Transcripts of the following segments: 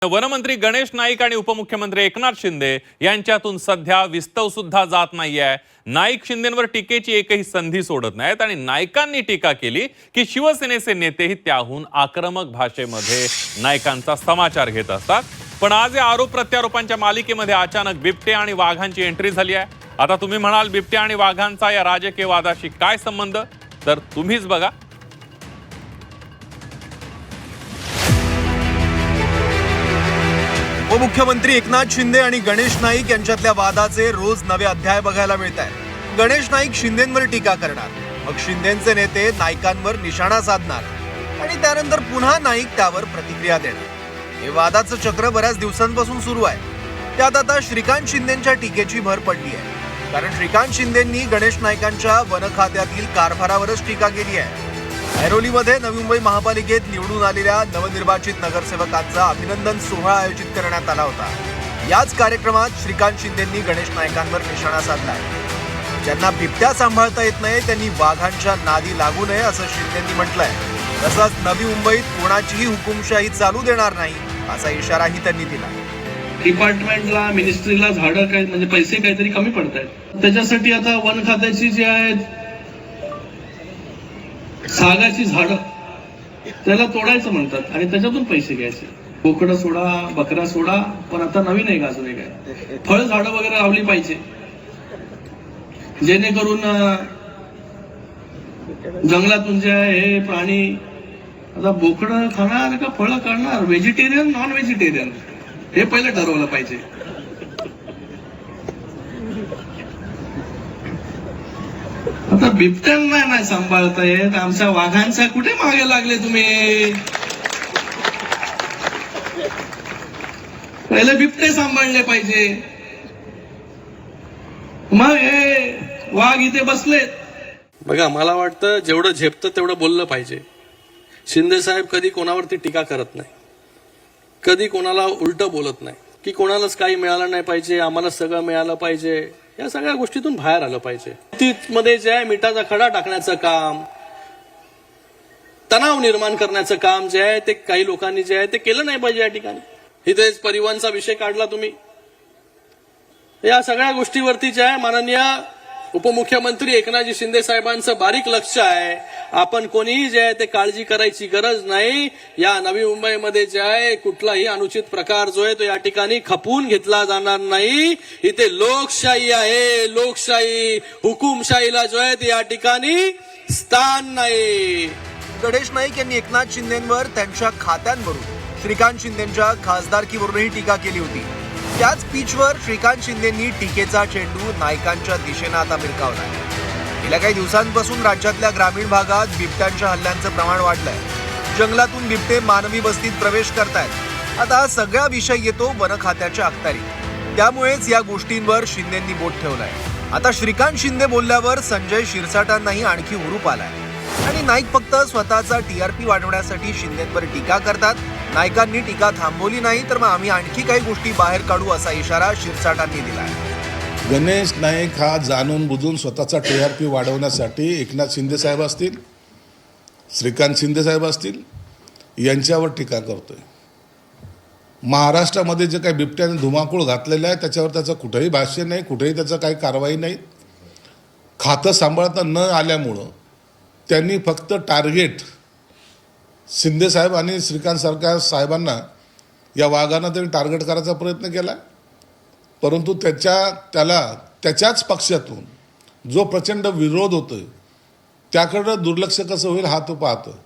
वनमंत्री गणेश नाईक आणि उपमुख्यमंत्री एकनाथ शिंदे यांच्यातून सध्या विस्तव सुद्धा जात नाहीये। नाईक शिंदेंवर टीकेची एकही संधी सोडत नाहीत आणि नाईकांनी टीका केली की शिवसेनेचे नेतेही त्याहून आक्रमक भाषेमध्ये नाईकांचा समाचार घेत असतात। पण आज या आरोप प्रत्यारोपांच्या मालिकेमध्ये अचानक बिबटे आणि वाघांची एंट्री झाली आहे। आता तुम्ही म्हणाल बिबटे आणि वाघांचा या राजकीय वादाशी काय संबंध, तर तुम्हीच बघा। उपमुख्यमंत्री एकनाथ शिंदे आणि गणेश नाईक यांच्यातल्या वादाचे रोज नवे अध्याय बघायला मिळत आहेत। गणेश नाईक शिंदेंवर टीका करणार, मग शिंदेंचे नेते नाईकांवर निशाणा साधणार आणि त्यानंतर पुन्हा नाईक त्यावर प्रतिक्रिया देणार। हे वादाचं चक्र बऱ्याच दिवसांपासून सुरू आहे। त्यात आता श्रीकांत शिंदेंच्या टीकेची भर पडली आहे, कारण श्रीकांत शिंदेंनी गणेश नाईकांच्या वन खात्यातील कारभारावरच टीका केली आहे। ऐरोलीमध्ये नवी मुंबई महापालिकेत निवडून आलेल्या नवनिर्वाचित नगरसेवकांचा अभिनंदन सोहळा आयोजित करण्यात आला होता। याच कार्यक्रमात श्रीकांत शिंदेंनी गणेश नाईकांवर निशाणा साधला। ज्यांना बिबट्या सांभाळता येत नाही त्यांनी वाघांच्या नादी लागू नये असं शिंदेंनी म्हटलंय। तसंच नवी मुंबईत कोणाचीही हुकुमशाही चालू देणार नाही असा इशाराही त्यांनी दिला। डिपार्टमेंटला मिनिस्ट्रीला झाडं काय म्हणजे पैसे काहीतरी कमी पडतायत, त्याच्यासाठी आता वन खात्याची जी आहेत सागाची झाडं त्याला तोडायचं म्हणतात आणि त्याच्यातून पैसे घ्यायचे। बोकडं सोडा, बकरा सोडा, पण आता नवीन आहे का अजून एक आहे फळ झाडं वगैरे लावली पाहिजे, जेणेकरून जंगलातून जे आहे हे प्राणी आता बोकडं खाणार का फळं खाणार, व्हेजिटेरियन नॉन व्हेजिटेरियन हे पहिलं ठरवलं पाहिजे। आता बिबट्यांना नाही सांभाळता येत, आमच्या वाघांच्या कुठे मागे लागले तुम्ही? पहिले बिबटे सांभाळले पाहिजे, मग हे वाघ इथे बसलेत। बघा, मला वाटतं जेवढं झेपतं तेवढं बोललं पाहिजे। शिंदे साहेब कधी कोणावरती टीका करत नाही, कधी कोणाला उलट बोलत नाही की कोणालाच काही मिळालं नाही पाहिजे, आम्हाला सगळं मिळालं पाहिजे। या सगळ्या गोष्टीतून बाहेर आलं पाहिजे। मध्ये जे आहे मिठाचा खडा टाकण्याचं काम, तणाव निर्माण करण्याचं काम जे आहे ते काही लोकांनी जे आहे ते केलं नाही पाहिजे। या ठिकाणी इथेच परिवहनचा विषय काढला तुम्ही। या सगळ्या गोष्टीवरती जे आहे माननीय उपमुख्यमंत्री एकनाथजी शिंदे साहेबांचं बारीक लक्ष आहे। आपण कोणीही जे आहे ते काळजी करायची गरज नाही। या नवी मुंबईमध्ये जे आहे कुठलाही अनुचित प्रकार जो आहे तो या ठिकाणी खपवून घेतला जाणार नाही। इथे लोकशाही आहे, लोकशाही, हुकुमशाहीला जो आहे ते या ठिकाणी स्थान नाही। गणेश नाईक यांनी एकनाथ शिंदेंवर त्यांच्या खात्यांवरून श्रीकांत शिंदेंच्या खासदारकीवरूनही टीका केली होती। त्याच पिचवर श्रीकांत शिंदेंनी टीकेचा चेंडू नाईकांच्या दिशेनं आता मिरकावलाय। गेल्या काही दिवसांपासून राज्यातल्या ग्रामीण भागात बिबट्यांच्या हल्ल्यांचं प्रमाण वाढलंय। जंगलातून बिबटे मानवी वस्तीत प्रवेश करतायत। आता हा सगळा विषय येतो वन खात्याच्या अखत्यारीत, त्यामुळेच या गोष्टींवर शिंदेंनी बोट ठेवलाय। आता श्रीकांत शिंदे बोलल्यावर संजय शिरसाटांनाही आणखी हुरूप आलाय आणि नाईक फक्त स्वतःचा टीआरपी वाढवण्यासाठी शिंदेंवर टीका करतात। नाईकांनी टीका थांबवली नाही तर मग आम्ही आणखी काही गोष्टी बाहेर काढू असा इशारा शिरसाटांनी दिलाय। गणेश नाईक हा जाणून बुजून स्वतःचा टीआरपी वाढवण्यासाठी एकनाथ शिंदे साहेब असतील, श्रीकांत शिंदे साहेब असतील यांच्यावर टीका करतोय। महाराष्ट्रामध्ये जे काही बिबट्याने धुमाकूळ घातलेलं आहे त्याच्यावर त्याचं कुठेही भाष्य नाही, कुठेही त्याचं काही कारवाई नाही। खातं सांभाळता न आल्यामुळं त्यांनी फक्त टार्गेट शिंदे साहेब आणि श्रीकांत सारख्या साहेबांना, या वाघांना त्यांनी टार्गेट करायचा प्रयत्न केला, परंतु त्याला त्याच्याच पक्षातून जो प्रचंड विरोध होतोय त्याकडं दुर्लक्ष कसं होईल हा तो पाहतो।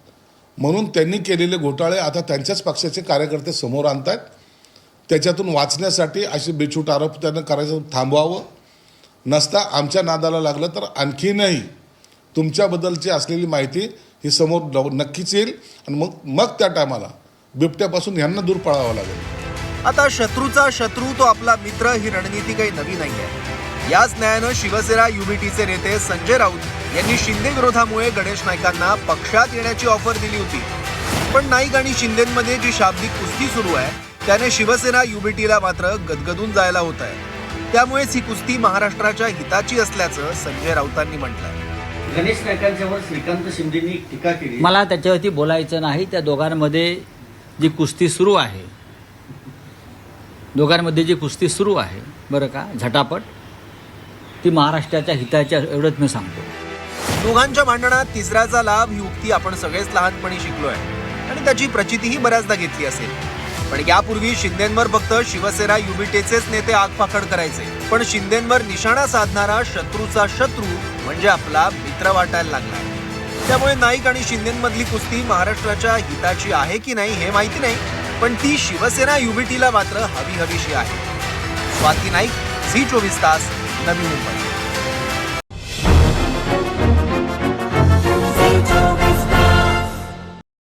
म्हणून त्यांनी केलेले घोटाळे आता त्यांच्याच पक्षाचे कार्यकर्ते समोर आणतात। त्याच्यातून वाचण्यासाठी असे बेछूट आरोप त्यांना करायचं थांबवावं, नसता आमच्या नादाला लागलं तर आणखीनही तुमच्याबद्दलची असलेली माहिती ही समोर नक्कीच येईल आणि मग त्या टायमाला बिबट्यापासून यांना दूर पळावं लागेल। आता शत्रूचा शत्रू तो आपला मित्र ही रणनीती काही नवी नाहीये। याच न्यायानं शिवसेना युबीटीचे नेते संजय राऊत यांनी शिंदे विरोधामुळे गणेश नाईकांना पक्षात येण्याची ऑफर दिली होती। पण नाईक आणि शिंदेंमध्ये जी शाब्दिक कुस्ती सुरू आहे त्याने शिवसेना युबीटीला मात्र गदगदून जायला होत आहे। त्यामुळेच ही कुस्ती महाराष्ट्राच्या हिताची असल्याचं संजय राऊतांनी म्हटलंय। गणेश नाईकांच्यावर श्रीकांत शिंदेंनी टीका केली। मला त्याच्यावरती बोलायचं नाही। त्या दोघांमध्ये जी कुस्ती सुरू आहे दोघांमध्ये जी कुस्ती सुरू आहे बरं का झटापट, ती महाराष्ट्राच्या हिताच्या एवढंच मी सांगतो. दोघांच्या भांडणात तिसऱ्याचा लाभ ही उक्ती आपण सगळेच लहानपणी शिकलोय आणि त्याची प्रचितीही बऱ्याचदा घेतली असेल. पण यापूर्वी शिंदेंवर फक्त शिवसेना युबीटेचेच नेते आगपाखड करायचे, पण शिंदेंवर निशाणा साधणारा शत्रूचा शत्रू म्हणजे आपला मित्र वाटायला लागला. त्यामुळे नाईक आणि शिंदेंमधली कुस्ती महाराष्ट्राच्या हिताची आहे की नाही हे माहिती नाही, पण ती शिवसेना युबीटीला मात्र हवी हवीशी आहे. स्वाती नाईक, झी 24 तास, नवी मुंबई.